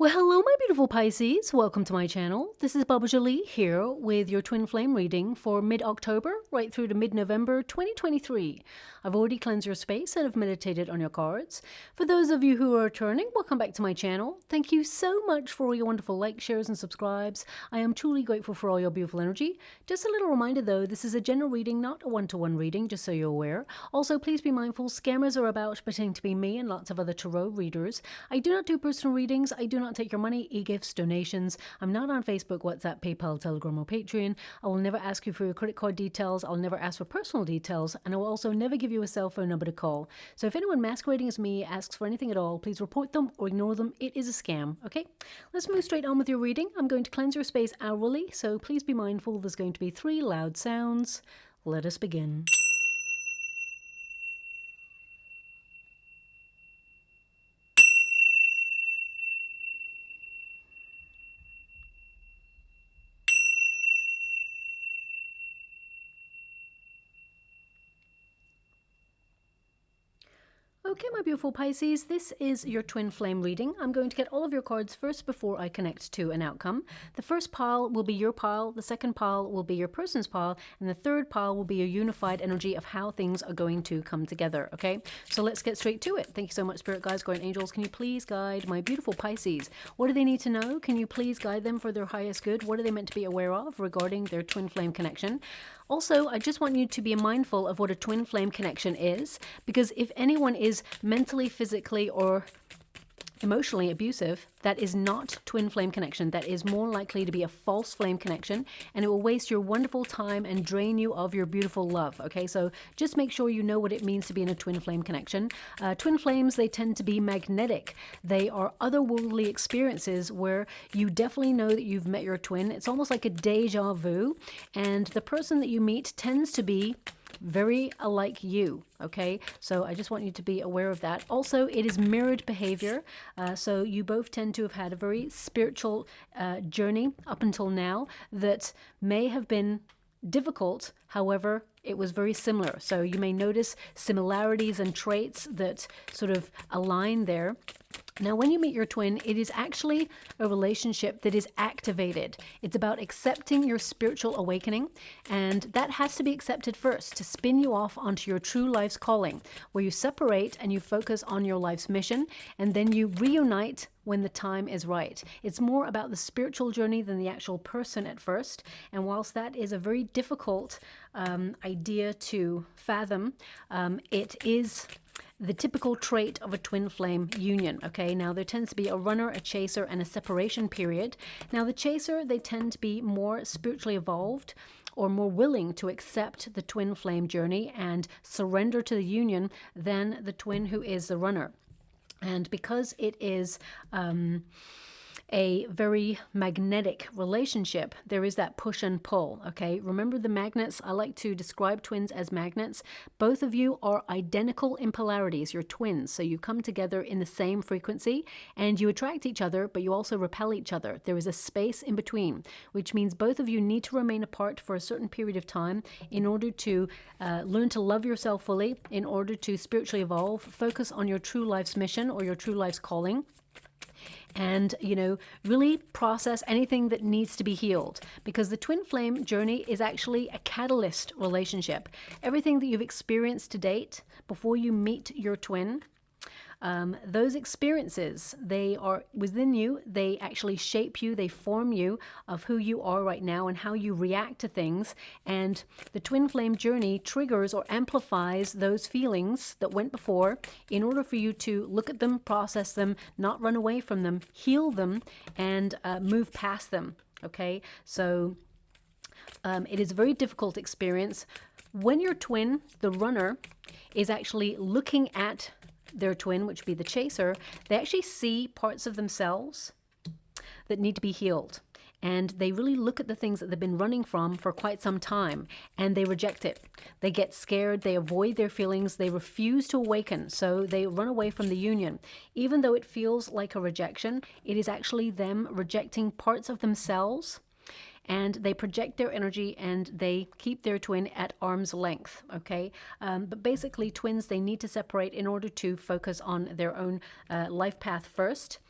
Well, hello, my beautiful Pisces. Welcome to my channel. This is Baba Jolie here with your twin flame reading for mid-October right through to mid-November 2023. I've already cleansed your space and have meditated on your cards. For those of you who are returning, welcome back to my channel. Thank you so much for all your wonderful likes, shares, and subscribes. I am truly grateful for all your beautiful energy. Just a little reminder though, this is a general reading, not a one-to-one reading, just so you're aware. Also, please be mindful, scammers are about pretending to be me and lots of other tarot readers. I do not do personal readings. I do not take your money, e-gifts, donations. I'm not on Facebook, WhatsApp, PayPal, Telegram, or Patreon. I will never ask you for your credit card details. I'll never ask for personal details, and I will also never give you a cell phone number to call. So if anyone masquerading as me asks for anything at all, please report them or ignore them. It is a scam, okay? Let's move straight on with your reading. I'm going to cleanse your space hourly, so please be mindful there's going to be 3 loud sounds. Let us begin. Okay, my beautiful Pisces, this is your twin flame reading. I'm going to get all of your cards first before I connect to an outcome. The first pile will be your pile, the second pile will be your person's pile, and the third pile will be a unified energy of how things are going to come together, okay? So let's get straight to it. Thank you so much, Spirit Guides, Guardian Angels. Can you please guide my beautiful Pisces? What do they need to know? Can you please guide them for their highest good? What are they meant to be aware of regarding their twin flame connection? Also, I just want you to be mindful of what a twin flame connection is, because if anyone is mentally, physically, or emotionally abusive, that is not twin flame connection. That is more likely to be a false flame connection, and it will waste your wonderful time and drain you of your beautiful love. Okay, so just make sure you know what it means to be in a twin flame connection. Twin flames, they tend to be magnetic. They are otherworldly experiences where you definitely know that you've met your twin. It's almost like a deja vu, and the person that you meet tends to be very alike you, okay? So I just want you to be aware of that. Also, it is mirrored behavior. So you both tend to have had a very spiritual journey up until now that may have been difficult. However, it was very similar. So you may notice similarities and traits that sort of align there. Now, when you meet your twin, it is actually a relationship that is activated. It's about accepting your spiritual awakening, and that has to be accepted first to spin you off onto your true life's calling, where you separate and you focus on your life's mission, and then you reunite when the time is right. It's more about the spiritual journey than the actual person at first, and whilst that is a very difficult idea to fathom, it is the typical trait of a twin flame union. Okay, now there tends to be a runner, a chaser, and a separation period. Now the chaser, they tend to be more spiritually evolved or more willing to accept the twin flame journey and surrender to the union than the twin who is the runner. And because it is a very magnetic relationship, there is that push and pull, okay? Remember the magnets? I like to describe twins as magnets. Both of you are identical in polarities. You're twins, so you come together in the same frequency and you attract each other, but you also repel each other. There is a space in between, which means both of you need to remain apart for a certain period of time in order to learn to love yourself fully, in order to spiritually evolve, focus on your true life's mission or your true life's calling, and, you know, really process anything that needs to be healed, because the twin flame journey is actually a catalyst relationship. Everything that you've experienced to date before you meet your twin, those experiences, they are within you. They actually shape you. They form you of who you are right now and how you react to things. And the twin flame journey triggers or amplifies those feelings that went before in order for you to look at them, process them, not run away from them, heal them, and move past them. Okay, so it is a very difficult experience. When your twin, the runner, is actually looking at their twin, which would be the chaser, they actually see parts of themselves that need to be healed. And they really look at the things that they've been running from for quite some time, and they reject it. They get scared, they avoid their feelings, they refuse to awaken, so they run away from the union. Even though it feels like a rejection, it is actually them rejecting parts of themselves, and they project their energy and they keep their twin at arm's length, okay? But basically, twins, they need to separate in order to focus on their own life path first.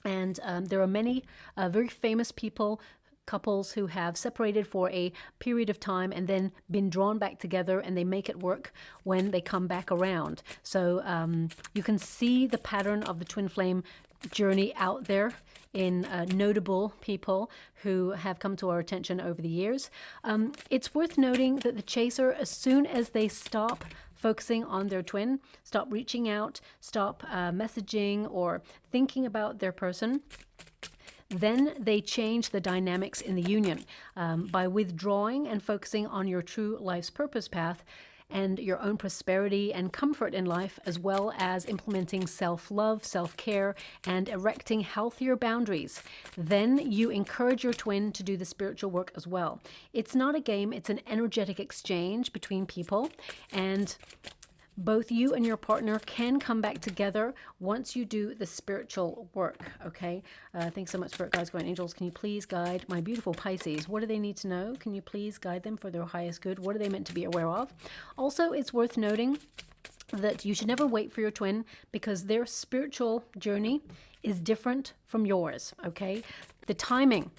And there are many very famous people, couples who have separated for a period of time and then been drawn back together, and they make it work when they come back around. So you can see the pattern of the twin flame journey out there in notable people who have come to our attention over the years. It's worth noting that the chaser, as soon as they stop focusing on their twin, stop reaching out, stop messaging or thinking about their person, then they change the dynamics in the union by withdrawing and focusing on your true life's purpose path and your own prosperity and comfort in life, as well as implementing self-love, self-care, and erecting healthier boundaries. Then you encourage your twin to do the spiritual work as well. It's not a game, it's an energetic exchange between people, and both you and your partner can come back together once you do the spiritual work, okay? Thanks so much, Spirit Guides, Guardian Angels. Can you please guide my beautiful Pisces? What do they need to know? Can you please guide them for their highest good? What are they meant to be aware of? Also, it's worth noting that you should never wait for your twin, because their spiritual journey is different from yours, okay? The timing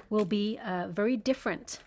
will be very different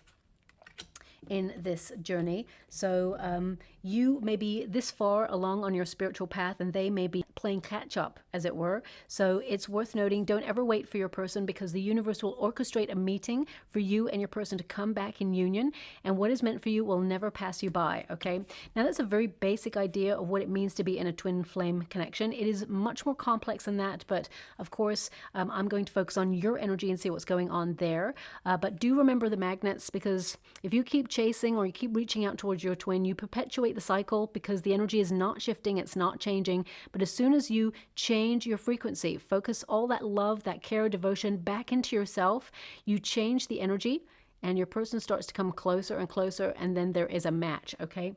in this journey. So you may be this far along on your spiritual path, and they may be playing catch up, as it were. So it's worth noting, don't ever wait for your person, because the universe will orchestrate a meeting for you and your person to come back in union, and what is meant for you will never pass you by, okay? Now, that's a very basic idea of what it means to be in a twin flame connection. It is much more complex than that, but of course, I'm going to focus on your energy and see what's going on there. But do remember the magnets, because if you keep chasing or you keep reaching out towards your twin, you perpetuate the cycle, because the energy is not shifting, it's not changing. But as soon as you change your frequency, focus all that love, that care, devotion back into yourself, you change the energy, and your person starts to come closer and closer, and then there is a match, okay?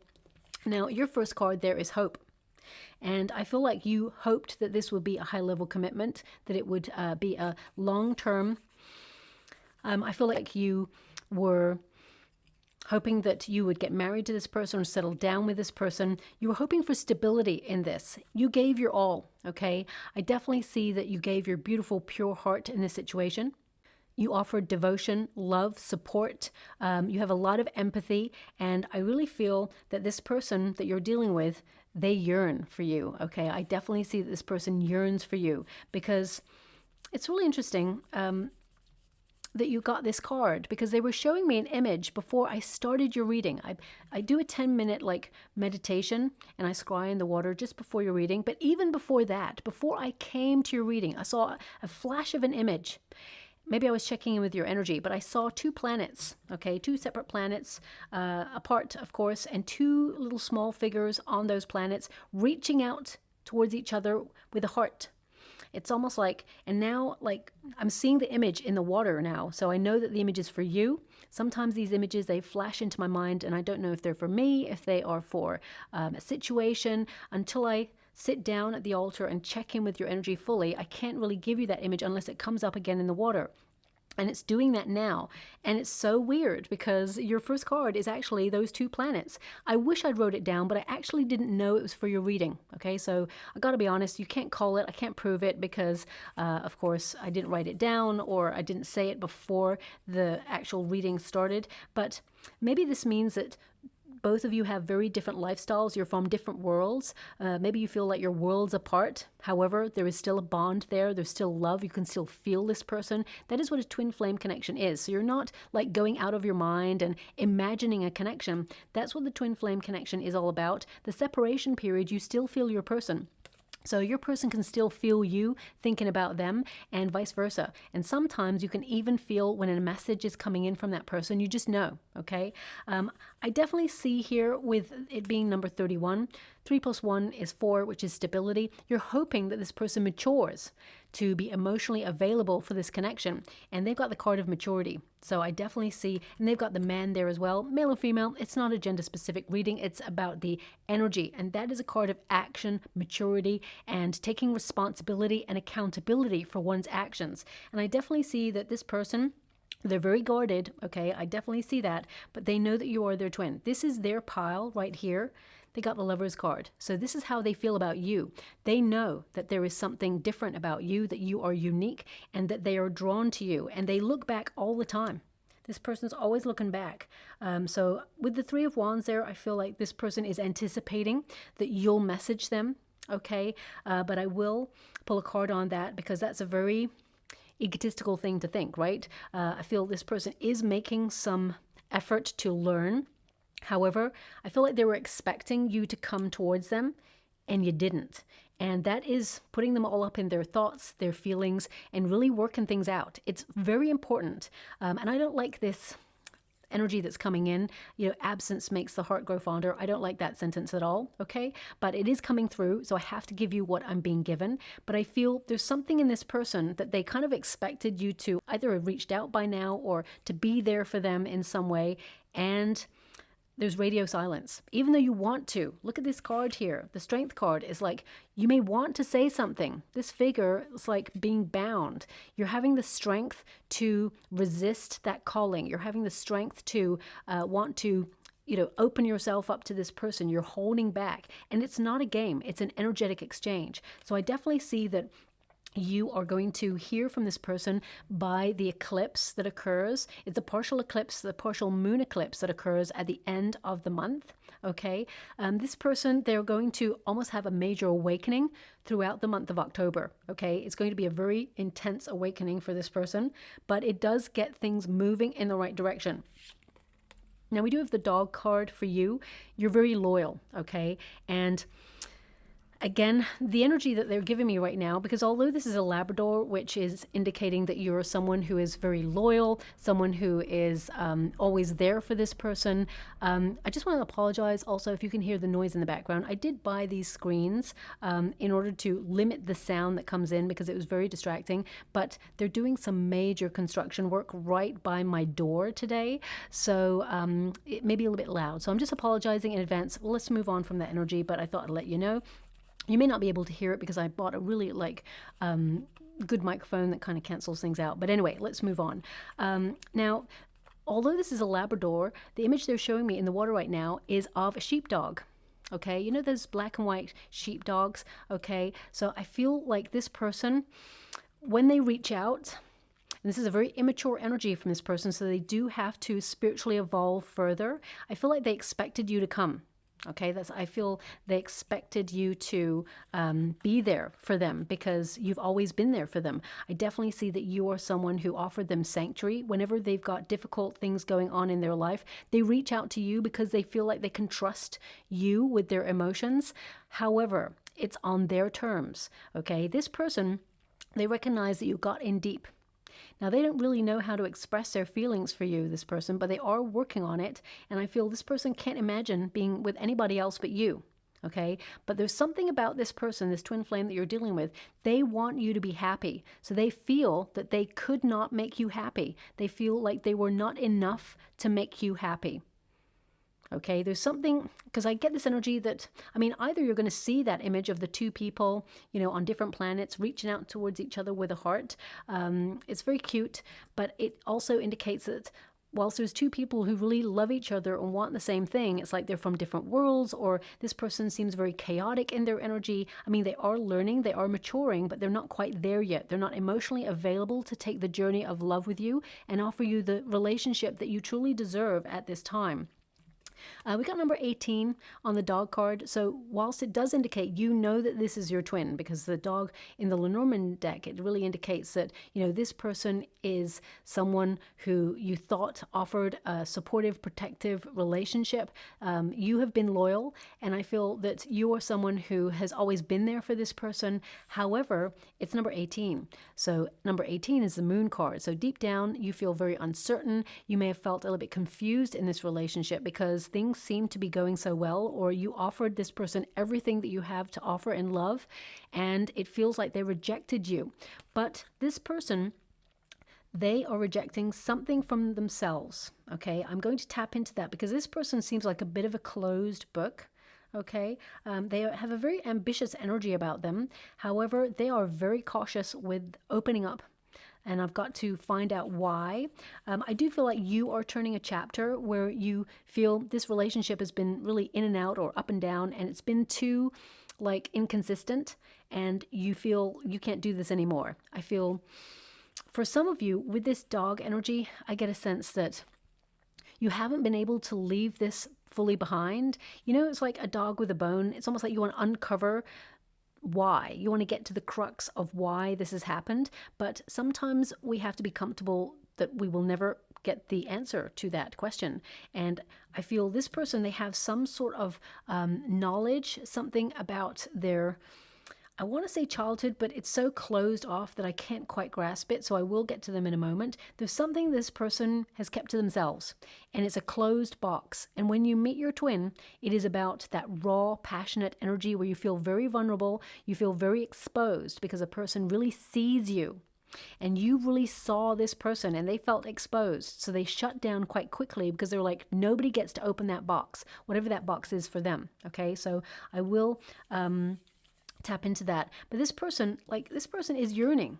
Now, your first card there is hope. And I feel like you hoped that this would be a high-level commitment, that it would be a long-term. I feel like you were hoping that you would get married to this person or settle down with this person. You were hoping for stability in this. You gave your all, okay? I definitely see that you gave your beautiful, pure heart in this situation. You offered devotion, love, support. You have a lot of empathy, and I really feel that this person that you're dealing with, they yearn for you, okay? I definitely see that this person yearns for you, because it's really interesting that you got this card, because they were showing me an image before I started your reading. I do a 10-minute like meditation, and I scry in the water just before your reading. But even before that, before I came to your reading, I saw a flash of an image. Maybe I was checking in with your energy, but I saw two planets, okay, two separate planets apart, of course, and two little small figures on those planets reaching out towards each other with a heart. It's almost like, and now like I'm seeing the image in the water now, so I know that the image is for you. Sometimes these images, they flash into my mind, and I don't know if they're for me, if they are for a situation. Until I sit down at the altar and check in with your energy fully, I can't really give you that image unless it comes up again in the water. And it's doing that now. And it's so weird, because your first card is actually those two planets. I wish I'd wrote it down, but I actually didn't know it was for your reading. Okay, so I got to be honest, you can't call it, I can't prove it, because of course I didn't write it down, or I didn't say it before the actual reading started. But maybe this means that both of you have very different lifestyles. You're from different worlds. Maybe you feel like you're worlds apart. However, there is still a bond there. There's still love. You can still feel this person. That is what a twin flame connection is. So you're not like going out of your mind and imagining a connection. That's what the twin flame connection is all about. The separation period, you still feel your person. So your person can still feel you thinking about them, and vice versa. And sometimes you can even feel when a message is coming in from that person. You just know, okay? I definitely see here, with it being number 31, 3 plus 1 is 4, which is stability. You're hoping that this person matures to be emotionally available for this connection. And they've got the card of maturity. So I definitely see, and they've got the man there as well, male or female. It's not a gender specific reading. It's about the energy. And that is a card of action, maturity, and taking responsibility and accountability for one's actions. And I definitely see that this person, they're very guarded, okay? I definitely see that, but they know that you are their twin. This is their pile right here. they got the Lover's card. So this is how they feel about you. They know that there is something different about you, that you are unique, and that they are drawn to you. And they look back all the time. This person's always looking back. So with the Three of Wands there, I feel like this person is anticipating that you'll message them, okay? But I will pull a card on that because that's a very egotistical thing to think, right? I feel this person is making some effort to learn. However, I feel like they were expecting you to come towards them and you didn't. And that is putting them all up in their thoughts, their feelings, and really working things out. It's very important. And I don't like this energy that's coming in. You know, absence makes the heart grow fonder. I don't like that sentence at all, okay? But it is coming through, so I have to give you what I'm being given. But I feel there's something in this person that they kind of expected you to either have reached out by now or to be there for them in some way. And there's radio silence. Even though you want to. Look at this card here. The Strength card is like, you may want to say something. This figure is like being bound. You're having the strength to resist that calling. You're having the strength to want to, you know, open yourself up to this person. You're holding back. And it's not a game. It's an energetic exchange. So I definitely see that you are going to hear from this person by the eclipse that occurs. It's a partial eclipse, the partial moon eclipse that occurs at the end of the month, okay? This person, they're going to almost have a major awakening throughout the month of October, okay? It's going to be a very intense awakening for this person, but it does get things moving in the right direction. Now, we do have the Dog card for you. You're very loyal, okay? And again, the energy that they're giving me right now, because although this is a Labrador, which is indicating that you're someone who is very loyal, someone who is always there for this person, I just want to apologize also if you can hear the noise in the background. I did buy these screens in order to limit the sound that comes in because it was very distracting, but they're doing some major construction work right by my door today, so it may be a little bit loud. So I'm just apologizing in advance. Let's move on from that energy, but I thought I'd let you know. You may not be able to hear it because I bought a really good microphone that kind of cancels things out. But anyway, let's move on. Now, although this is a Labrador, the image they're showing me in the water right now is of a sheepdog. Okay, you know those black and white sheepdogs? Okay, so I feel like this person, when they reach out, and this is a very immature energy from this person, so they do have to spiritually evolve further. I feel like they expected you to come. Okay, I feel they expected you to be there for them because you've always been there for them. I definitely see that you are someone who offered them sanctuary. Whenever they've got difficult things going on in their life, they reach out to you because they feel like they can trust you with their emotions. However, it's on their terms. Okay, this person, they recognize that you got in deep. Now, they don't really know how to express their feelings for you, this person, but they are working on it. And I feel this person can't imagine being with anybody else but you. Okay, but there's something about this person, this twin flame that you're dealing with. They want you to be happy. So they feel that they could not make you happy. They feel like they were not enough to make you happy. Okay, there's something, because I get this energy that, I mean, either you're going to see that image of the two people, you know, on different planets reaching out towards each other with a heart. It's very cute, but it also indicates that whilst there's two people who really love each other and want the same thing, it's like they're from different worlds, or this person seems very chaotic in their energy. I mean, they are learning, they are maturing, but they're not quite there yet. They're not emotionally available to take the journey of love with you and offer you the relationship that you truly deserve at this time. We got number 18 on the Dog card. So whilst it does indicate you know that this is your twin, because the dog in the Lenormand deck, it really indicates that, you know, this person is someone who you thought offered a supportive, protective relationship. You have been loyal, and I feel that you are someone who has always been there for this person. However, it's number 18. So number 18 is the Moon card. So deep down, you feel very uncertain. You may have felt a little bit confused in this relationship because things seem to be going so well, or you offered this person everything that you have to offer in love, and it feels like they rejected you. But this person, they are rejecting something from themselves. Okay, I'm going to tap into that because this person seems like a bit of a closed book. Okay, they have a very ambitious energy about them. However, they are very cautious with opening up and I've got to find out why. I do feel like you are turning a chapter where you feel this relationship has been really in and out or up and down, and it's been too like inconsistent, and you feel you can't do this anymore. I feel for some of you with this dog energy, I get a sense that you haven't been able to leave this fully behind. You know, it's like a dog with a bone. It's almost like you want to uncover why. You want to get to the crux of why this has happened. But sometimes we have to be comfortable that we will never get the answer to that question. And I feel this person, they have some sort of knowledge, something about their, I want to say childhood, but it's so closed off that I can't quite grasp it. So I will get to them in a moment. There's something this person has kept to themselves, and it's a closed box. And when you meet your twin, it is about that raw, passionate energy where you feel very vulnerable, you feel very exposed because a person really sees you. And you really saw this person and they felt exposed. So they shut down quite quickly because they're like, nobody gets to open that box, whatever that box is for them. Okay, so I will tap into that. But this person is yearning.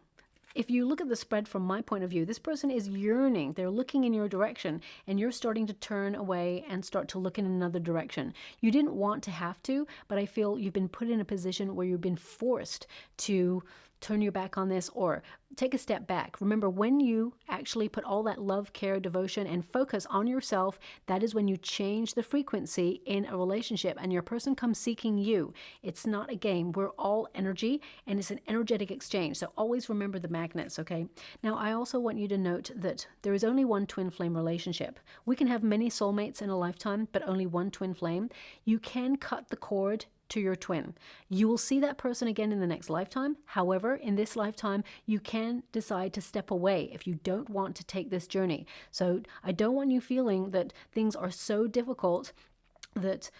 If you look at the spread from my point of view, this person is yearning. They're looking in your direction, and you're starting to turn away and start to look in another direction. You didn't want to have to, but I feel you've been put in a position where you've been forced to turn your back on this or take a step back. Remember, when you actually put all that love, care, devotion, and focus on yourself, that is when you change the frequency in a relationship and your person comes seeking you. It's not a game. We're all energy, and it's an energetic exchange. So always remember the magnets, okay? Now, I also want you to note that there is only one twin flame relationship. We can have many soulmates in a lifetime, but only one twin flame. You can cut the cord to your twin. You will see that person again in the next lifetime. However, in this lifetime, you can decide to step away if you don't want to take this journey. So I don't want you feeling that things are so difficult that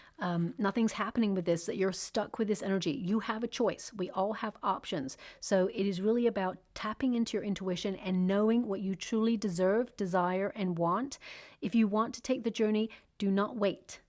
nothing's happening with this, that you're stuck with this energy. You have a choice. We all have options. So it is really about tapping into your intuition and knowing what you truly deserve, desire, and want. If you want to take the journey, do not wait.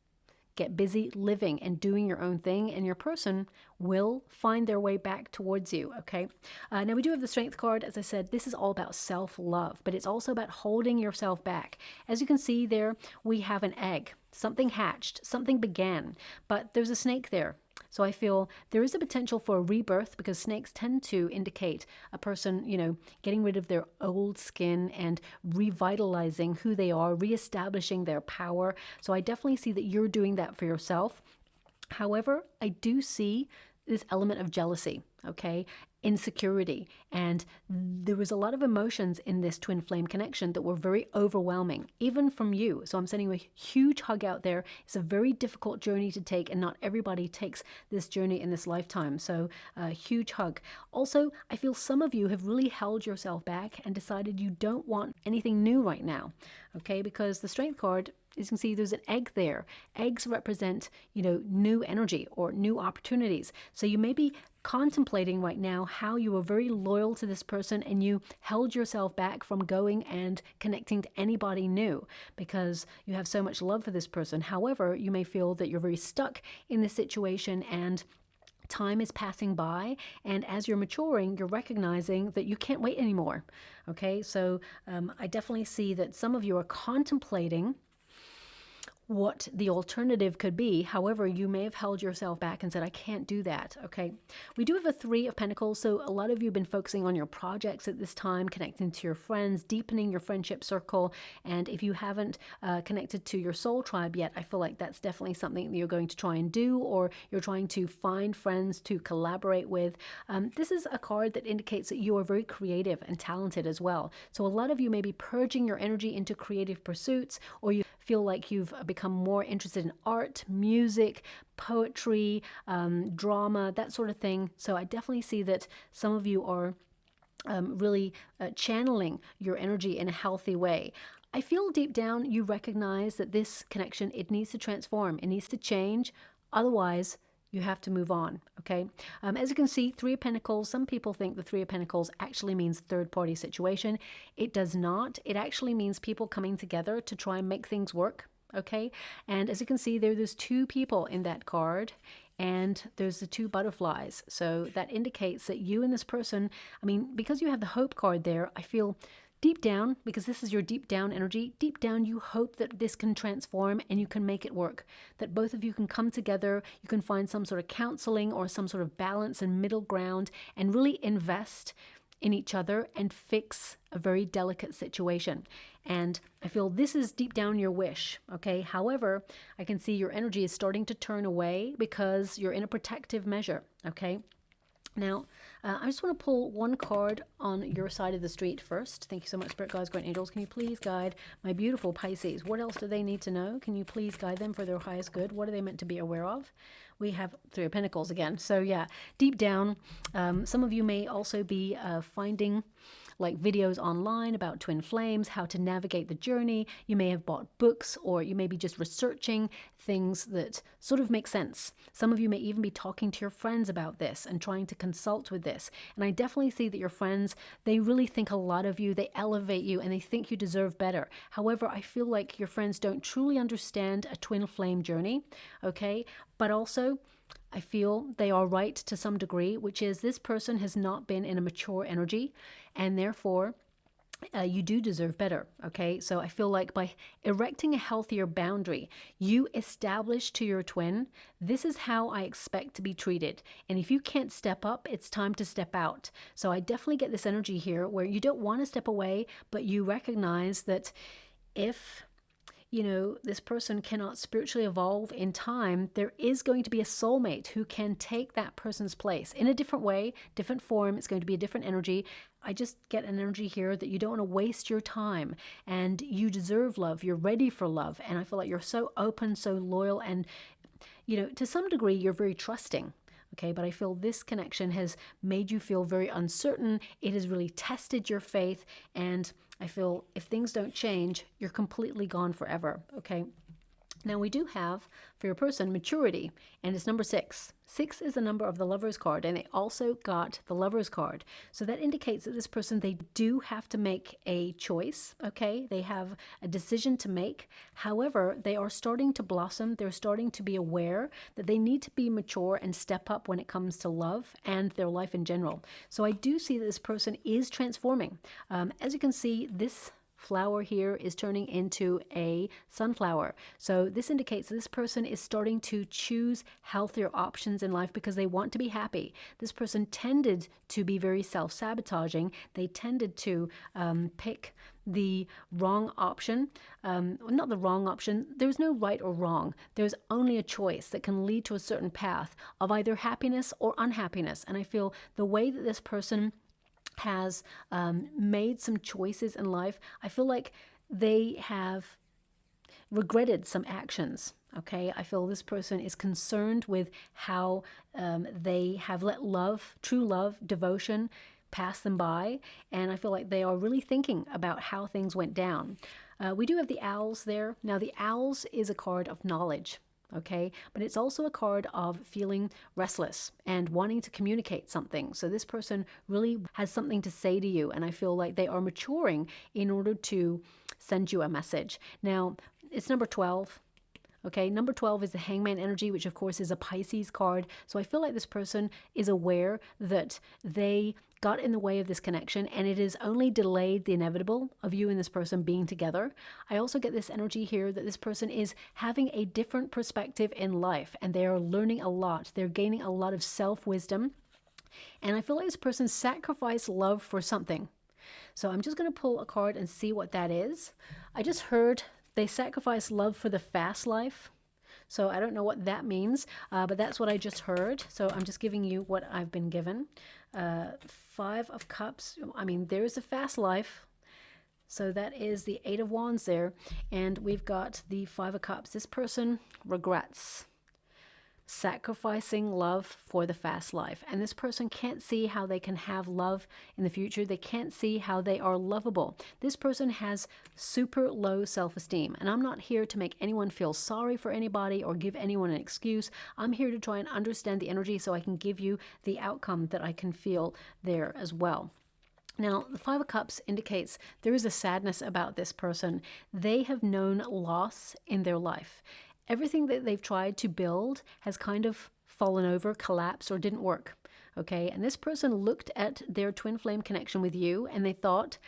Get busy living and doing your own thing, and your person will find their way back towards you, okay? Now, we do have the Strength card. As I said, this is all about self-love, but it's also about holding yourself back. As you can see there, we have an egg. Something hatched, something began, but there's a snake there. So I feel there is a potential for a rebirth because snakes tend to indicate a person, you know, getting rid of their old skin and revitalizing who they are, reestablishing their power. So I definitely see that you're doing that for yourself. However, I do see this element of jealousy, okay? Insecurity, and there was a lot of emotions in this twin flame connection that were very overwhelming, even from you. So I'm sending you a huge hug out there. It's a very difficult journey to take, and not everybody takes this journey in this lifetime. So a huge hug. Also, I feel some of you have really held yourself back and decided you don't want anything new right now, okay? Because the Strength card, as you can see, there's an egg there. Eggs represent, you know, new energy or new opportunities. So you may be contemplating right now how you were very loyal to this person and you held yourself back from going and connecting to anybody new because you have so much love for this person. However, you may feel that you're very stuck in this situation and time is passing by, and as you're maturing, you're recognizing that you can't wait anymore. Okay, so I definitely see that some of you are contemplating what the alternative could be. However, you may have held yourself back and said, I can't do that, okay? We do have a 3 of Pentacles, so a lot of you have been focusing on your projects at this time, connecting to your friends, deepening your friendship circle, and if you haven't connected to your soul tribe yet, I feel like that's definitely something that you're going to try and do, or you're trying to find friends to collaborate with. This is a card that indicates that you are very creative and talented as well. So a lot of you may be purging your energy into creative pursuits, or you feel like you've become more interested in art, music, poetry, drama, that sort of thing. So I definitely see that some of you are really channeling your energy in a healthy way. I feel deep down you recognize that this connection, it needs to transform, it needs to change. Otherwise, you have to move on, okay? As you can see, 3 of Pentacles, some people think the 3 of Pentacles actually means third-party situation. It does not. It actually means people coming together to try and make things work okay? And as you can see there, there's two people in that card, and there's the two butterflies. So that indicates that you and this person, I mean, because you have the hope card there, I feel deep down, because this is your deep down energy, deep down you hope that this can transform and you can make it work, that both of you can come together, you can find some sort of counseling or some sort of balance and middle ground and really invest in each other and fix a very delicate situation. And I feel this is deep down your wish, okay? However, I can see your energy is starting to turn away because you're in a protective measure, okay? Now, I just want to pull one card on your side of the street first. Thank you so much, Spirit Guides, Great Angels. Can you please guide my beautiful Pisces? What else do they need to know? Can you please guide them for their highest good? What are they meant to be aware of? We have Three of Pentacles again. So yeah, deep down, some of you may also be finding like videos online about twin flames, how to navigate the journey. You may have bought books, or you may be just researching things that sort of make sense. Some of you may even be talking to your friends about this and trying to consult with this. And I definitely see that your friends, they really think a lot of you, they elevate you, and they think you deserve better. However, I feel like your friends don't truly understand a twin flame journey, okay? But also, I feel they are right to some degree, which is this person has not been in a mature energy, and therefore you do deserve better, okay? So I feel like by erecting a healthier boundary, you establish to your twin, this is how I expect to be treated. And if you can't step up, it's time to step out. So I definitely get this energy here where you don't want to step away, but you recognize that if this person cannot spiritually evolve in time, there is going to be a soulmate who can take that person's place in a different way, different form. It's going to be a different energy. I just get an energy here that you don't want to waste your time, and you deserve love. You're ready for love. And I feel like you're so open, so loyal, and, to some degree, you're very trusting. Okay, but I feel this connection has made you feel very uncertain. It has really tested your faith, and I feel if things don't change, you're completely gone forever, okay? Now we do have, for your person, maturity, and it's number 6. 6 is the number of the Lover's card, and they also got the Lover's card. So that indicates that this person, they do have to make a choice, okay? They have a decision to make. However, they are starting to blossom. They're starting to be aware that they need to be mature and step up when it comes to love and their life in general. So I do see that this person is transforming. As you can see, this flower here is turning into a sunflower. So this indicates that this person is starting to choose healthier options in life because they want to be happy. This person tended to be very self-sabotaging. They tended to pick the wrong option. Not the wrong option. There's no right or wrong. There's only a choice that can lead to a certain path of either happiness or unhappiness. And I feel the way that this person has made some choices in life, I feel like they have regretted some actions, okay? I feel this person is concerned with how they have let love, true love, devotion pass them by, and I feel like they are really thinking about how things went down. We do have the owls there. Now the owls is a card of knowledge, okay? But it's also a card of feeling restless and wanting to communicate something. So this person really has something to say to you, and I feel like they are maturing in order to send you a message. Now, it's number 12. Okay, number 12 is the Hangman energy, which of course is a Pisces card. So I feel like this person is aware that they got in the way of this connection, and it has only delayed the inevitable of you and this person being together. I also get this energy here that this person is having a different perspective in life, and they are learning a lot. They're gaining a lot of self-wisdom, and I feel like this person sacrificed love for something. So I'm just going to pull a card and see what that is. I just heard they sacrifice love for the fast life. So I don't know what that means, but that's what I just heard. So I'm just giving you what I've been given. 5 of Cups. I mean, there is a fast life. So that is the 8 of Wands there. And we've got the 5 of Cups. This person regrets sacrificing love for the fast life. And this person can't see how they can have love in the future. They can't see how they are lovable. This person has super low self-esteem. And I'm not here to make anyone feel sorry for anybody or give anyone an excuse. I'm here to try and understand the energy so I can give you the outcome that I can feel there as well. Now, the Five of Cups indicates there is a sadness about this person. They have known loss in their life. Everything that they've tried to build has kind of fallen over, collapsed, or didn't work. Okay, and this person looked at their twin flame connection with you and they thought,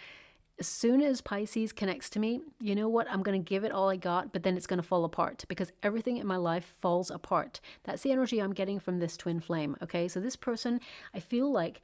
as soon as Pisces connects to me, you know what, I'm going to give it all I got, but then it's going to fall apart because everything in my life falls apart. That's the energy I'm getting from this twin flame. Okay, so this person, I feel like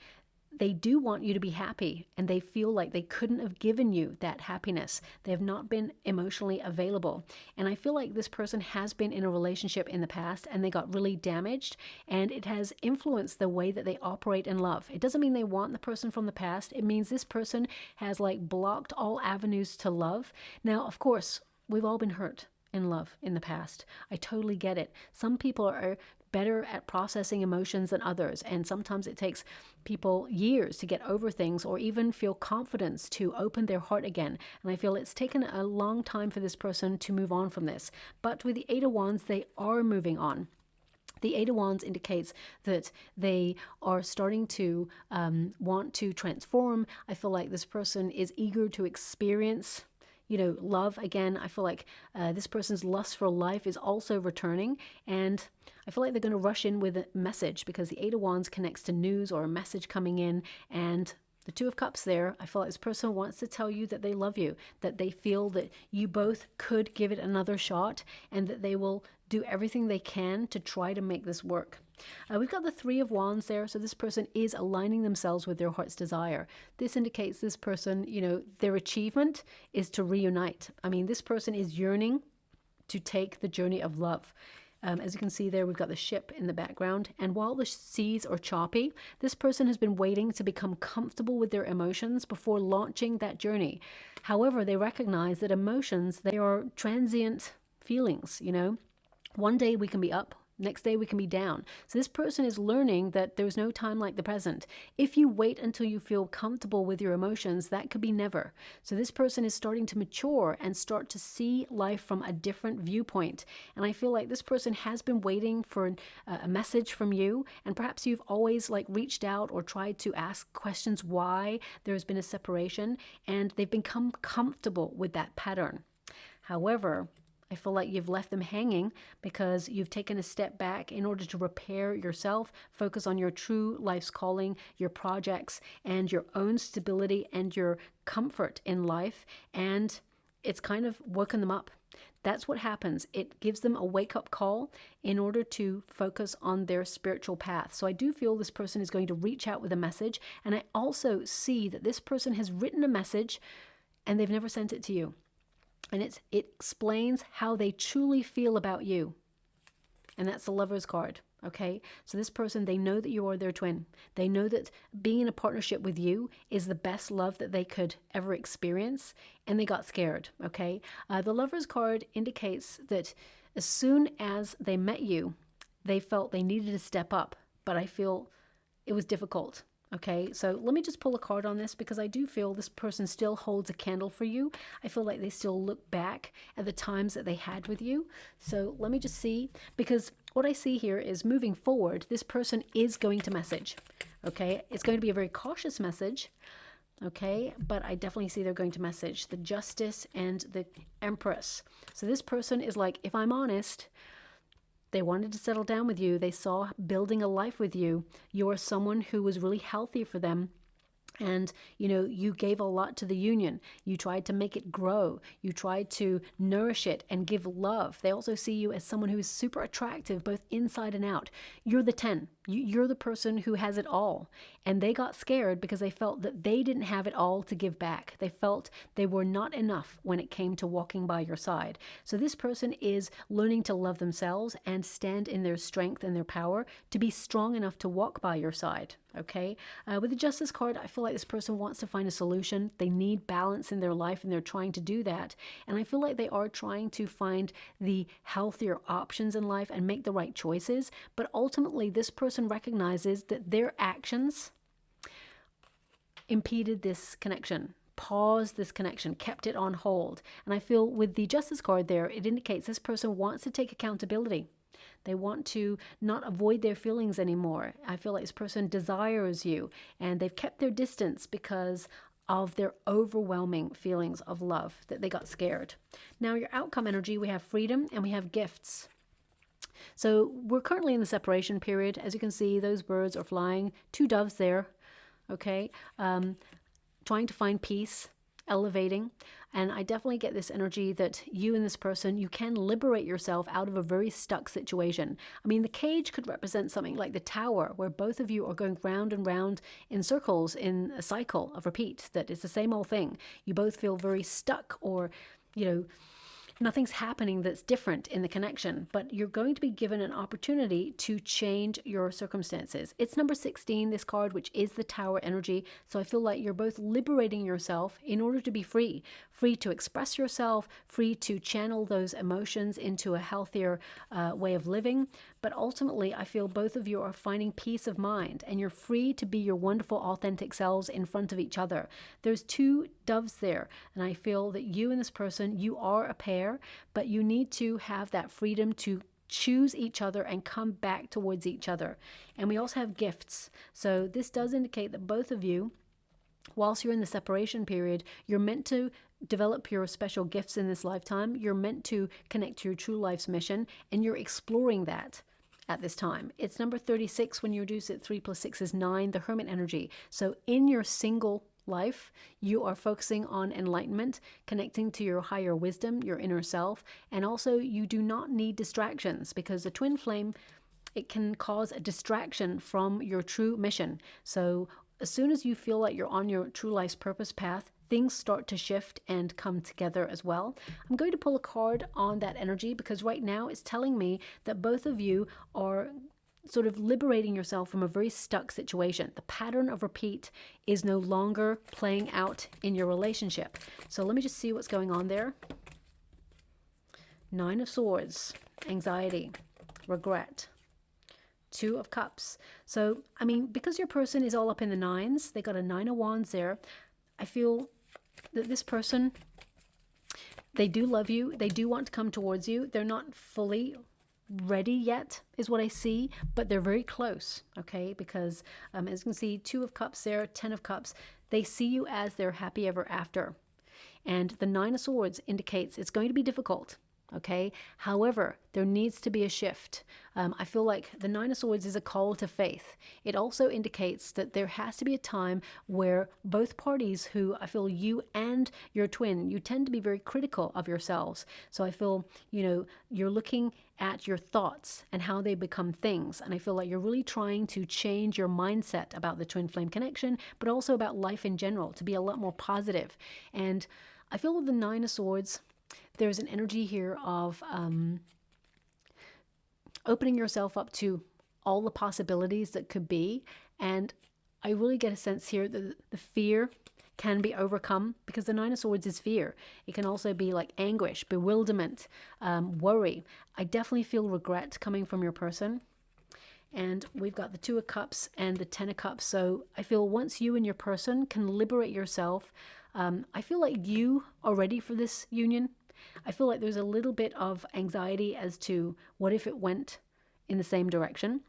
they do want you to be happy, and they feel like they couldn't have given you that happiness. They have not been emotionally available. And I feel like this person has been in a relationship in the past and they got really damaged, and it has influenced the way that they operate in love. It doesn't mean they want the person from the past. It means this person has like blocked all avenues to love. Now, of course, we've all been hurt in love in the past. I totally get it. Some people are better at processing emotions than others, and sometimes it takes people years to get over things or even feel confidence to open their heart again. And I feel it's taken a long time for this person to move on from this. But with the Eight of Wands, they are moving on. The Eight of Wands indicates that they are starting to want to transform. I feel like this person is eager to experience love again. I feel like this person's lust for life is also returning, and I feel like they're going to rush in with a message because the Eight of Wands connects to news or a message coming in, and the Two of Cups there, I feel like this person wants to tell you that they love you, that they feel that you both could give it another shot, and that they will do everything they can to try to make this work. We've got the Three of Wands there, so this person is aligning themselves with their heart's desire. This indicates this person, their achievement is to reunite. I mean, this person is yearning to take the journey of love. As you can see there, we've got the ship in the background. And while the seas are choppy, this person has been waiting to become comfortable with their emotions before launching that journey. However, they recognize that emotions, they are transient feelings, One day we can be up, next day we can be down. So this person is learning that there's no time like the present. If you wait until you feel comfortable with your emotions, that could be never. So this person is starting to mature and start to see life from a different viewpoint. And I feel like this person has been waiting for a message from you. And perhaps you've always reached out or tried to ask questions why there's been a separation, and they've become comfortable with that pattern. However, I feel like you've left them hanging because you've taken a step back in order to repair yourself, focus on your true life's calling, your projects, and your own stability and your comfort in life. And it's kind of woken them up. That's what happens. It gives them a wake-up call in order to focus on their spiritual path. So I do feel this person is going to reach out with a message. And I also see that this person has written a message and they've never sent it to you. And it explains how they truly feel about you. And that's the Lover's card, okay? So this person, they know that you are their twin. They know that being in a partnership with you is the best love that they could ever experience, and they got scared, okay? The Lover's card indicates that as soon as they met you, they felt they needed to step up, but I feel it was difficult. Okay, so let me just pull a card on this because I do feel this person still holds a candle for you. I feel like they still look back at the times that they had with you. So let me just see, because what I see here is moving forward, this person is going to message. Okay, it's going to be a very cautious message. Okay, but I definitely see they're going to message the Justice and the Empress. So this person is like, if I'm honest, they wanted to settle down with you. They saw building a life with you. You are someone who was really healthy for them. And, you gave a lot to the union. You tried to make it grow. You tried to nourish it and give love. They also see you as someone who is super attractive, both inside and out. You're the 10. You're the person who has it all. And they got scared because they felt that they didn't have it all to give back. They felt they were not enough when it came to walking by your side. So this person is learning to love themselves and stand in their strength and their power to be strong enough to walk by your side. Okay, with the Justice card, I feel like this person wants to find a solution. They need balance in their life and they're trying to do that. And I feel like they are trying to find the healthier options in life and make the right choices. But ultimately, this person recognizes that their actions impeded this connection, paused this connection, kept it on hold. And I feel with the Justice card there, it indicates this person wants to take accountability. They want to not avoid their feelings anymore. I feel like this person desires you, and they've kept their distance because of their overwhelming feelings of love, that they got scared. Now, your outcome energy, we have freedom and we have gifts. So we're currently in the separation period. As you can see, those birds are flying, 2 doves there, okay? Trying to find peace, elevating. And I definitely get this energy that you and this person, you can liberate yourself out of a very stuck situation. I mean, the cage could represent something like the tower, where both of you are going round and round in circles in a cycle of repeat, that it's the same old thing. You both feel very stuck, or, you know, nothing's happening that's different in the connection, but you're going to be given an opportunity to change your circumstances. It's number 16, this card, which is the Tower energy. So I feel like you're both liberating yourself in order to be free, free to express yourself, free to channel those emotions into a healthier way of living. But ultimately, I feel both of you are finding peace of mind, and you're free to be your wonderful, authentic selves in front of each other. There's 2 doves there, and I feel that you and this person, you are a pair, but you need to have that freedom to choose each other and come back towards each other. And we also have gifts. So this does indicate that both of you, whilst you're in the separation period, you're meant to develop your special gifts in this lifetime. You're meant to connect to your true life's mission, and you're exploring that at this time. It's number 36 when you reduce it. 3 plus 6 is 9, the Hermit energy. So in your single life, you are focusing on enlightenment, connecting to your higher wisdom, your inner self, and also you do not need distractions, because the twin flame, it can cause a distraction from your true mission. So as soon as you feel like you're on your true life's purpose path, things start to shift and come together as well. I'm going to pull a card on that energy, because right now it's telling me that both of you are sort of liberating yourself from a very stuck situation. The pattern of repeat is no longer playing out in your relationship. So let me just see what's going on there. 9 of Swords, anxiety, regret, 2 of Cups. So, I mean, because your person is all up in the 9s, they got a 9 of Wands there. I feel that this person, they do love you. They do want to come towards you. They're not fully ready yet, is what I see, but they're very close, okay? Because as you can see, 2 of Cups there, 10 of Cups, they see you as their happy ever after. And the 9 of Swords indicates it's going to be difficult, okay? However, there needs to be a shift. I feel like the 9 of Swords is a call to faith. It also indicates that there has to be a time where both parties, who I feel you and your twin, you tend to be very critical of yourselves. So I feel, you know, you're looking at your thoughts and how they become things. And I feel like you're really trying to change your mindset about the twin flame connection, but also about life in general, to be a lot more positive. And I feel with the 9 of Swords, there's an energy here of opening yourself up to all the possibilities that could be. And I really get a sense here that the fear can be overcome, because the 9 of Swords is fear. It can also be like anguish, bewilderment, worry. I definitely feel regret coming from your person. And we've got the 2 of Cups and the 10 of Cups. So I feel once you and your person can liberate yourself, I feel like you are ready for this union. I feel like there's a little bit of anxiety as to what if it went in the same direction.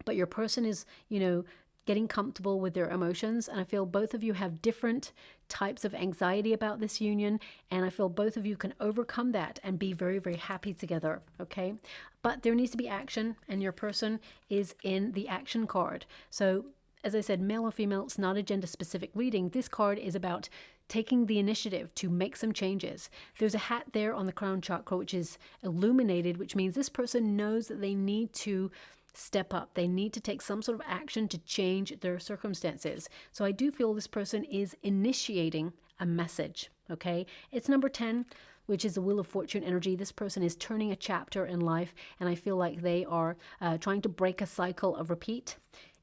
But your person is, you know, getting comfortable with their emotions. And I feel both of you have different types of anxiety about this union. And I feel both of you can overcome that and be very, very happy together. Okay. But there needs to be action, and your person is in the action card. So as I said, male or female, it's not a gender specific reading. This card is about taking the initiative to make some changes. There's a hat there on the crown chakra, which is illuminated, which means this person knows that they need to step up. They need to take some sort of action to change their circumstances. So I do feel this person is initiating a message, okay? It's number 10, which is the Wheel of Fortune energy. This person is turning a chapter in life, and I feel like they are trying to break a cycle of repeat.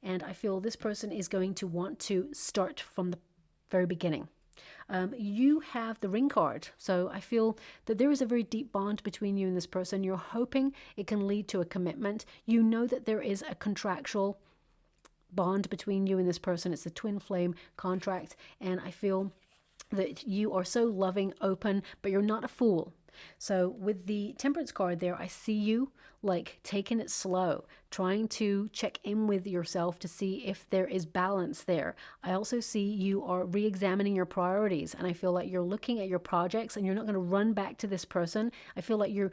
And I feel this person is going to want to start from the very beginning. You have the Ring card. So I feel that there is a very deep bond between you and this person. You're hoping it can lead to a commitment. You know that there is a contractual bond between you and this person. It's a twin flame contract. And I feel that you are so loving, open, but you're not a fool. So with the Temperance card there, I see you like taking it slow, trying to check in with yourself to see if there is balance there. I also see you are re-examining your priorities, and I feel like you're looking at your projects and you're not going to run back to this person. I feel like you're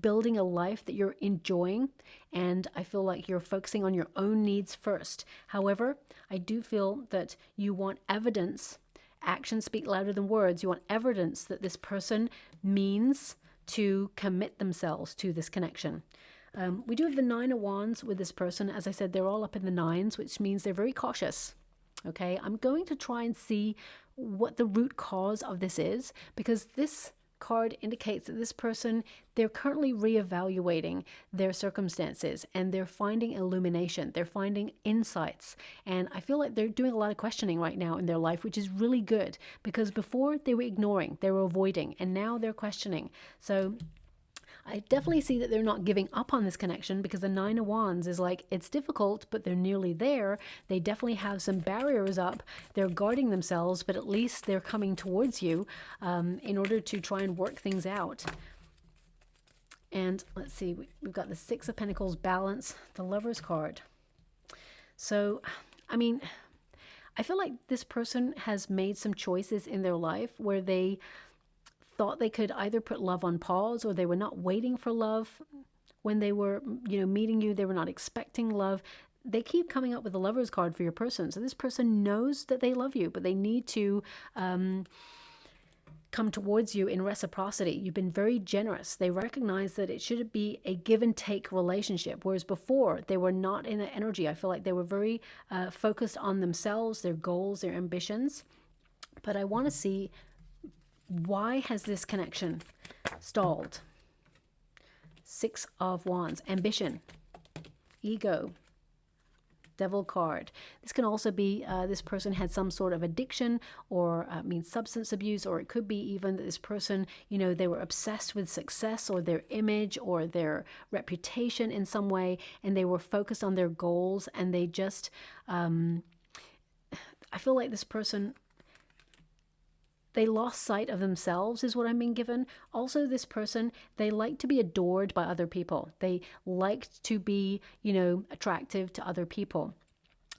building a life that you're enjoying, and I feel like you're focusing on your own needs first. However, I do feel that you want evidence. Actions speak louder than words. You want evidence that this person means to commit themselves to this connection. We do have the Nine of Wands with this person. As I said, they're all up in the nines, which means they're very cautious. Okay, I'm going to try and see what the root cause of this is, because this card indicates that this person, they're currently reevaluating their circumstances and they're finding illumination, they're finding insights, and I feel like they're doing a lot of questioning right now in their life, which is really good, because before they were ignoring, they were avoiding, and now they're questioning. So I definitely see that they're not giving up on this connection, because the Nine of Wands is like, it's difficult, but they're nearly there. They definitely have some barriers up. They're guarding themselves, but at least they're coming towards you in order to try and work things out. And let's see, we've got the Six of Pentacles, balance, the Lover's card. So, I mean, I feel like this person has made some choices in their life where they thought they could either put love on pause, or they were not waiting for love when they were, meeting you. They were not expecting love. They keep coming up with the Lover's card for your person. So this person knows that they love you, but they need to come towards you in reciprocity. You've been very generous. They recognize that it should be a give and take relationship, whereas before they were not in that energy. I feel like they were very focused on themselves, their goals, their ambitions. But I want to see, why has this connection stalled? Six of Wands, ambition, ego, Devil card. This can also be this person had some sort of addiction, or substance abuse, or it could be even that this person, they were obsessed with success or their image or their reputation in some way, and they were focused on their goals, and they just, I feel like this person, they lost sight of themselves, is what I'm being given. Also, this person, they like to be adored by other people. They liked to be, attractive to other people.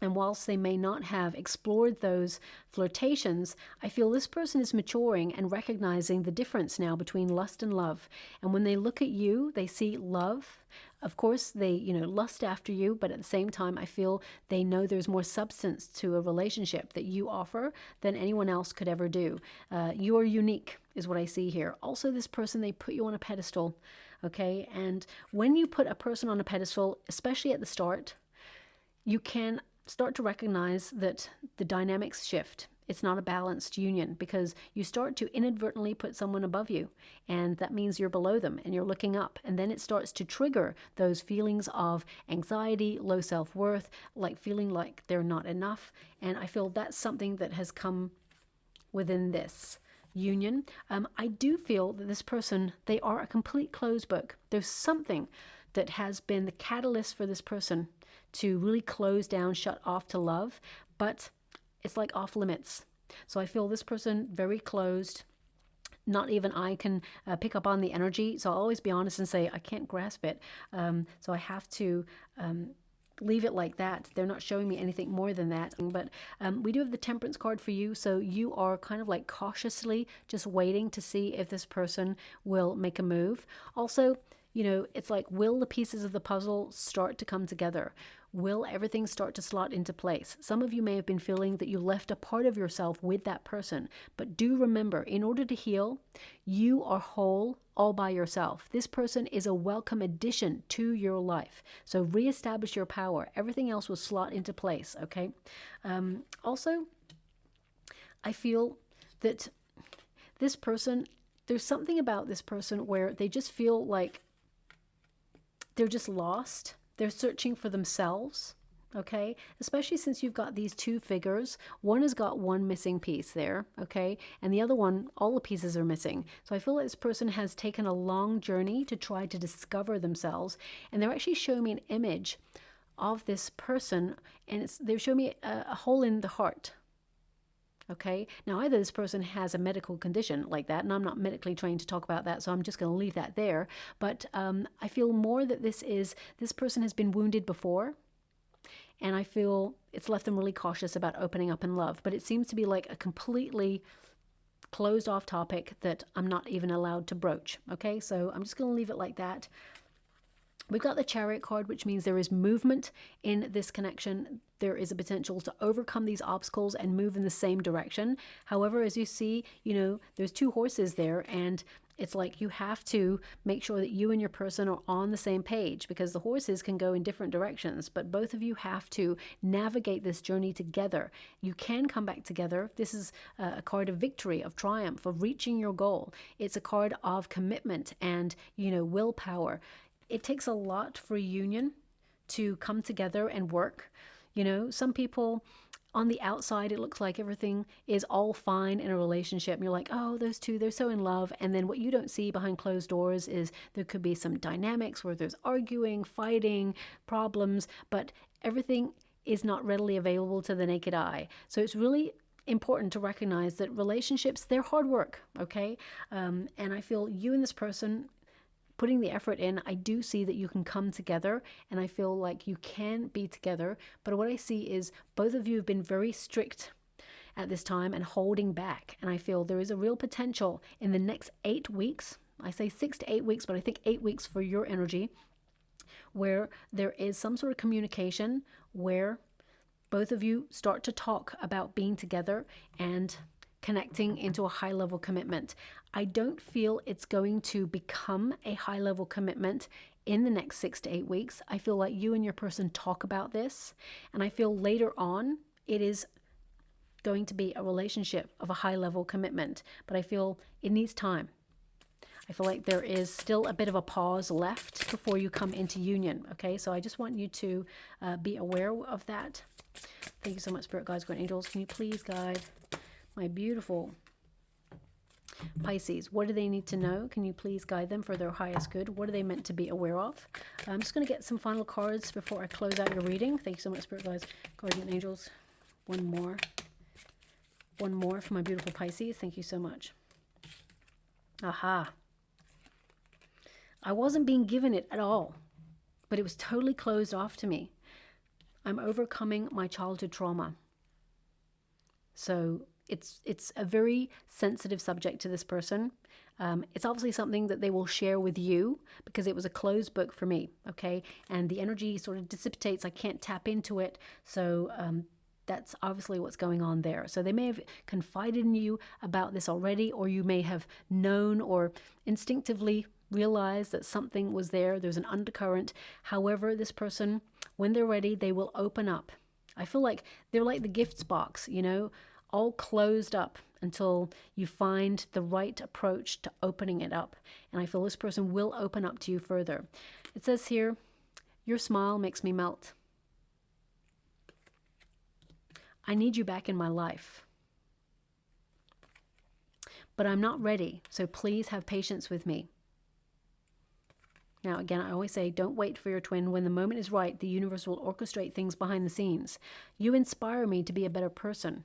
And whilst they may not have explored those flirtations, I feel this person is maturing and recognizing the difference now between lust and love. And when they look at you, they see love. Of course, they, lust after you, but at the same time, I feel they know there's more substance to a relationship that you offer than anyone else could ever do. You are unique, is what I see here. Also, this person, they put you on a pedestal, okay? And when you put a person on a pedestal, especially at the start, you can start to recognize that the dynamics shift. It's not a balanced union, because you start to inadvertently put someone above you, and that means you're below them and you're looking up, and then it starts to trigger those feelings of anxiety, low self-worth, like feeling like they're not enough. And I feel that's something that has come within this union. I do feel that this person, they are a complete closed book. There's something that has been the catalyst for this person to really close down, shut off to love, but it's like off limits. So I feel this person very closed. Not even I can pick up on the energy. So I'll always be honest and say, I can't grasp it. So I have to leave it like that. They're not showing me anything more than that. But we do have the Temperance card for you. So you are kind of like cautiously just waiting to see if this person will make a move. Also, it's like, will the pieces of the puzzle start to come together? Will everything start to slot into place? Some of you may have been feeling that you left a part of yourself with that person, but do remember, in order to heal, you are whole all by yourself. This person is a welcome addition to your life. So reestablish your power. Everything else will slot into place, okay? Also, I feel that this person, there's something about this person where they just feel like they're just lost. They're searching for themselves, okay? Especially since you've got these two figures. One has got one missing piece there, okay? And the other one, all the pieces are missing. So I feel like this person has taken a long journey to try to discover themselves. And they're actually showing me an image of this person, and they're showing me a hole in the heart. Okay, now either this person has a medical condition like that, and I'm not medically trained to talk about that, so I'm just going to leave that there. But I feel more that this person has been wounded before, and I feel it's left them really cautious about opening up in love. But it seems to be like a completely closed off topic that I'm not even allowed to broach. Okay, so I'm just going to leave it like that. We've got the Chariot card, which means there is movement in this connection. There is a potential to overcome these obstacles and move in the same direction. However, as you see, there's two horses there, and it's like you have to make sure that you and your person are on the same page, because the horses can go in different directions, but both of you have to navigate this journey together. You can come back together. This is a card of victory, of triumph, of reaching your goal. It's a card of commitment and, willpower. It takes a lot for a union to come together and work. Some people on the outside, it looks like everything is all fine in a relationship. And you're like, oh, those two, they're so in love. And then what you don't see behind closed doors is there could be some dynamics where there's arguing, fighting, problems, but everything is not readily available to the naked eye. So it's really important to recognize that relationships, they're hard work, okay? And I feel you and this person putting the effort in, I do see that you can come together, and I feel like you can be together. But what I see is both of you have been very strict at this time and holding back. And I feel there is a real potential in the next 8 weeks. I say 6 to 8 weeks, but I think 8 weeks for your energy, where there is some sort of communication where both of you start to talk about being together and connecting into a high-level commitment. I don't feel it's going to become a high-level commitment in the next 6 to 8 weeks. I feel like you and your person talk about this, and I feel later on it is going to be a relationship of a high-level commitment, but I feel it needs time. I feel like there is still a bit of a pause left before you come into union, okay? So I just want you to be aware of that. Thank you so much, Spirit Guides, Guardian Angels. Can you please guide my beautiful Pisces? What do they need to know? Can you please guide them for their highest good? What are they meant to be aware of? I'm just going to get some final cards before I close out your reading. Thank you so much, Spirit Guides, Guardian Angels. One more for my beautiful Pisces. Thank you so much. Aha. I wasn't being given it at all, but it was totally closed off to me. I'm overcoming my childhood trauma. So it's a very sensitive subject to this person. It's obviously something that they will share with you because it was a closed book for me, okay? And the energy sort of dissipates. I can't tap into it. So that's obviously what's going on there. So they may have confided in you about this already, or you may have known or instinctively realized that something was there. There's an undercurrent. However, this person, when they're ready, they will open up. I feel like they're like the gifts box, all closed up until you find the right approach to opening it up. And I feel this person will open up to you further. It says here, your smile makes me melt. I need you back in my life. But I'm not ready, so please have patience with me. Now, again, I always say, don't wait for your twin. When the moment is right, the universe will orchestrate things behind the scenes. You inspire me to be a better person.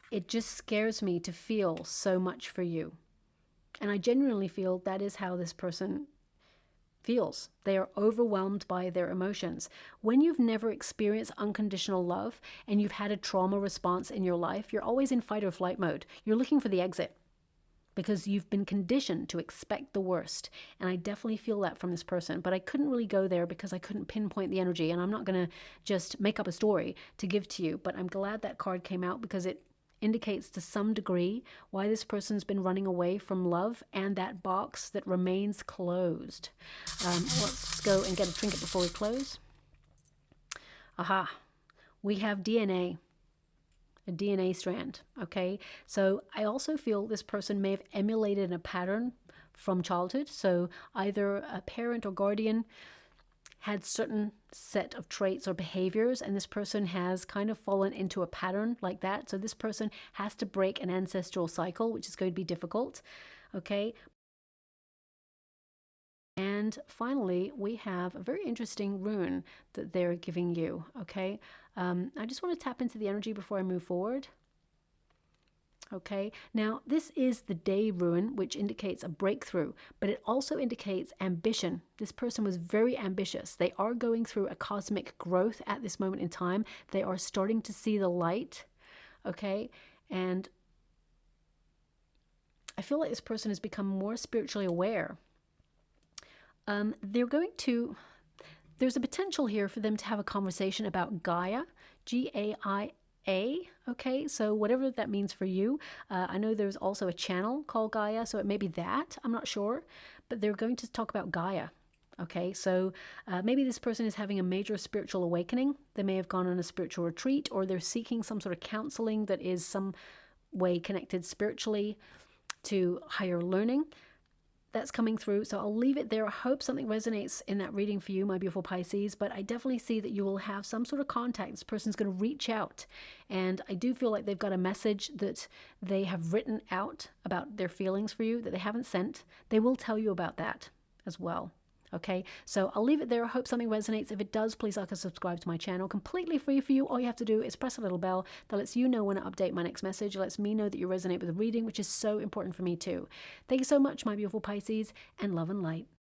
It just scares me to feel so much for you. And I genuinely feel that is how this person feels. They are overwhelmed by their emotions. When you've never experienced unconditional love and you've had a trauma response in your life, you're always in fight or flight mode. You're looking for the exit because you've been conditioned to expect the worst. And I definitely feel that from this person, but I couldn't really go there because I couldn't pinpoint the energy, and I'm not going to just make up a story to give to you, but I'm glad that card came out because it indicates to some degree why this person's been running away from love and that box that remains closed. Let's go and get a trinket before we close. Aha, we have DNA. A DNA strand, okay? So I also feel this person may have emulated a pattern from childhood. So either a parent or guardian had certain set of traits or behaviors, and this person has kind of fallen into a pattern like that. So this person has to break an ancestral cycle, which is going to be difficult, okay? And finally, we have a very interesting rune that they're giving you, okay? I just want to tap into the energy before I move forward. Okay, now this is the day rune, which indicates a breakthrough, but it also indicates ambition. This person was very ambitious. They are going through a cosmic growth at this moment in time. They are starting to see the light, okay? And I feel like this person has become more spiritually aware. There's a potential here for them to have a conversation about Gaia, Gaia. Okay, so whatever that means for you. I know there's also a channel called Gaia, so it may be that, I'm not sure, but they're going to talk about Gaia. Okay, so maybe this person is having a major spiritual awakening. They may have gone on a spiritual retreat, or they're seeking some sort of counseling that is some way connected spiritually to higher learning. That's coming through, so I'll leave it there. I hope something resonates in that reading for you, my beautiful Pisces, but I definitely see that you will have some sort of contact. This person's going to reach out, and I do feel like they've got a message that they have written out about their feelings for you that they haven't sent. They will tell you about that as well. Okay, so I'll leave it there. I hope something resonates. If it does, please like and subscribe to my channel. Completely free for you. All you have to do is press a little bell that lets you know when I update my next message. It lets me know that you resonate with the reading, which is so important for me too. Thank you so much, my beautiful Pisces, and love and light.